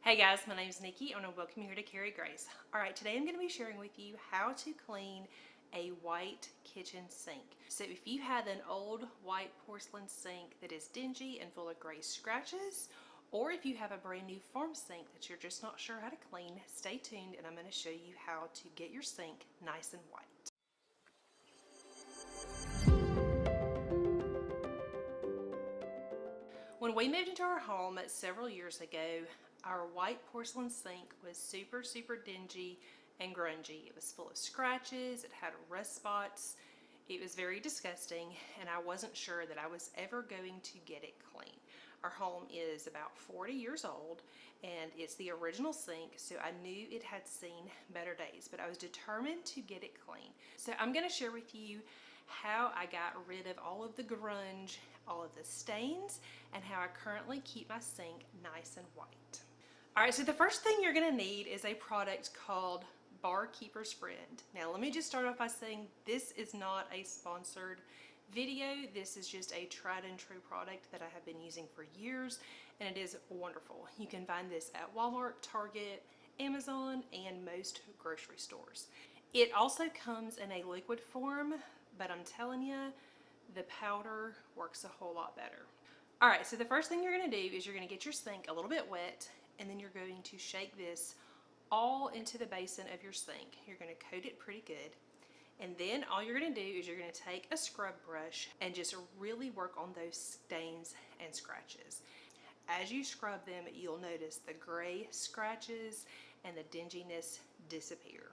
Hey guys, my name is Nikki and I welcome you here to Carry Grace. Alright, today I'm going to be sharing with you how to clean a white kitchen sink. So if you have an old white porcelain sink that is dingy and full of gray scratches, or if you have a brand new farm sink that you're just not sure how to clean, stay tuned and I'm going to show you how to get your sink nice and white. When we moved into our home several years ago, our white porcelain sink was super dingy and grungy. It was full of scratches, it had rust spots, it was very disgusting, and I wasn't sure that I was ever going to get it clean. Our home is about 40 years old and it's the original sink, so I knew it had seen better days, but I was determined to get it clean. So I'm going to share with you how I got rid of all of the grunge, all of the stains, and how I currently keep my sink nice and white. Alright, so the first thing you're going to need is a product called Barkeeper's Friend. Now let me just start off by saying this is not a sponsored video. This is just a tried and true product that I have been using for years and it is wonderful. You can find this at Walmart, Target, Amazon, and most grocery stores. It also comes in a liquid form, but I'm telling you, the powder works a whole lot better. Alright, so the first thing you're going to do is you're going to get your sink a little bit wet and then you're going to shake this all into the basin of your sink. You're going to coat it pretty good. And then all you're going to do is you're going to take a scrub brush and just really work on those stains and scratches. As you scrub them, you'll notice the gray scratches and the dinginess disappear.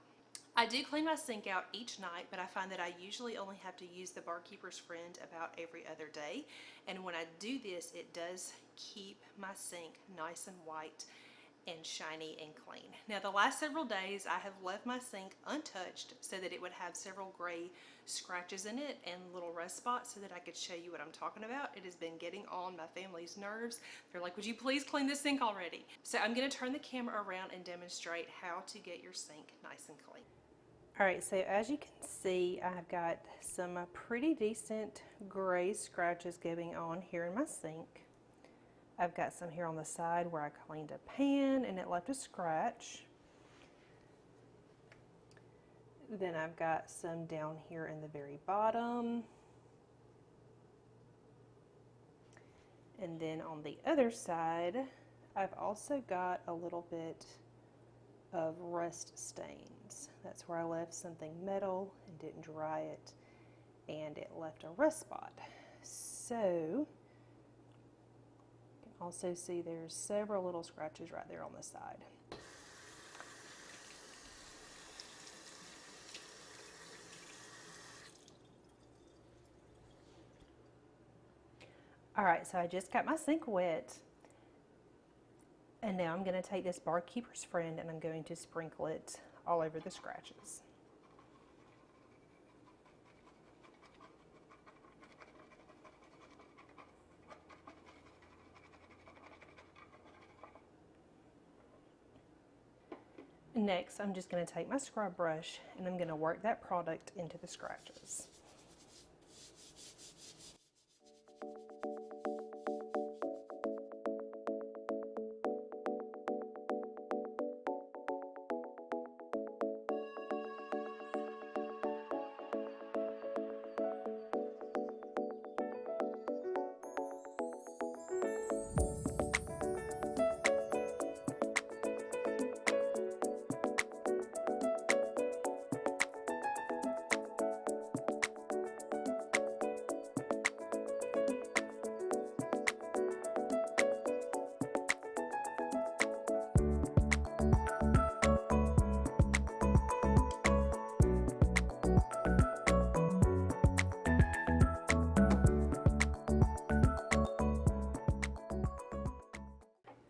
I do clean my sink out each night, but I find that I usually only have to use the Barkeeper's Friend about every other day. And when I do this, it does keep my sink nice and white and shiny and clean. Now the last several days I have left my sink untouched so that it would have several gray scratches in it and little rust spots so that I could show you what I'm talking about. It has been getting on my family's nerves. They're like, would you please clean this sink already? So I'm going to turn the camera around and demonstrate how to get your sink nice and clean. Alright, so as you can see, I've got some pretty decent gray scratches going on here in my sink. I've got some here on the side where I cleaned a pan and it left a scratch. Then I've got some down here in the very bottom. And then on the other side, I've also got a little bit of rust stains. That's where I left something metal and didn't dry it and it left a rust spot. So also see there's several little scratches right there on the side. Alright, so I just got my sink wet and now I'm going to take this Barkeeper's Friend and I'm going to sprinkle it all over the scratches. Next, I'm just going to take my scrub brush and I'm going to work that product into the scratches.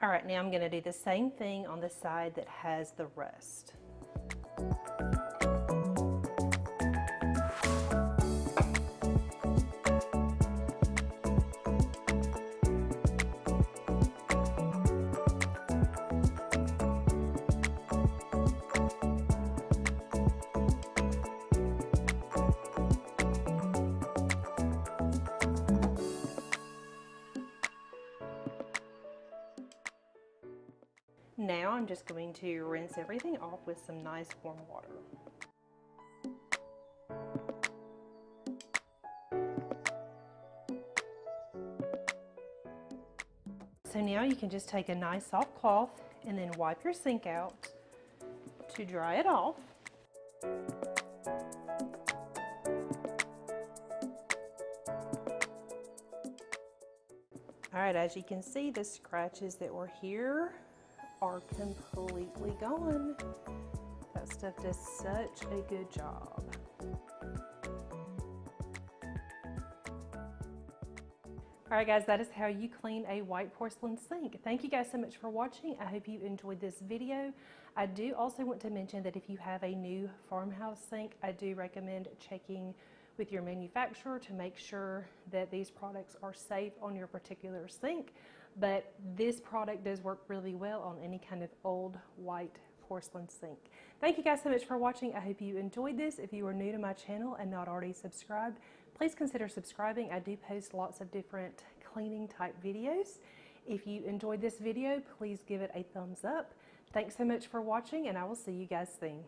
Alright, now I'm going to do the same thing on the side that has the rust. Now I'm just going to rinse everything off with some nice warm water. So now you can just take a nice soft cloth and then wipe your sink out to dry it off. Alright, as you can see, the scratches that were here are completely gone. That stuff does such a good job. Alright guys, that is how you clean a white porcelain sink. Thank you guys so much for watching. I hope you enjoyed this video. I do also want to mention that if you have a new farmhouse sink, I do recommend checking with your manufacturer to make sure that these products are safe on your particular sink. But this product does work really well on any kind of old white porcelain sink. Thank you guys so much for watching. I hope you enjoyed this. If you are new to my channel and not already subscribed, please consider subscribing. I do post lots of different cleaning type videos. If you enjoyed this video, please give it a thumbs up. Thanks so much for watching, and I will see you guys soon.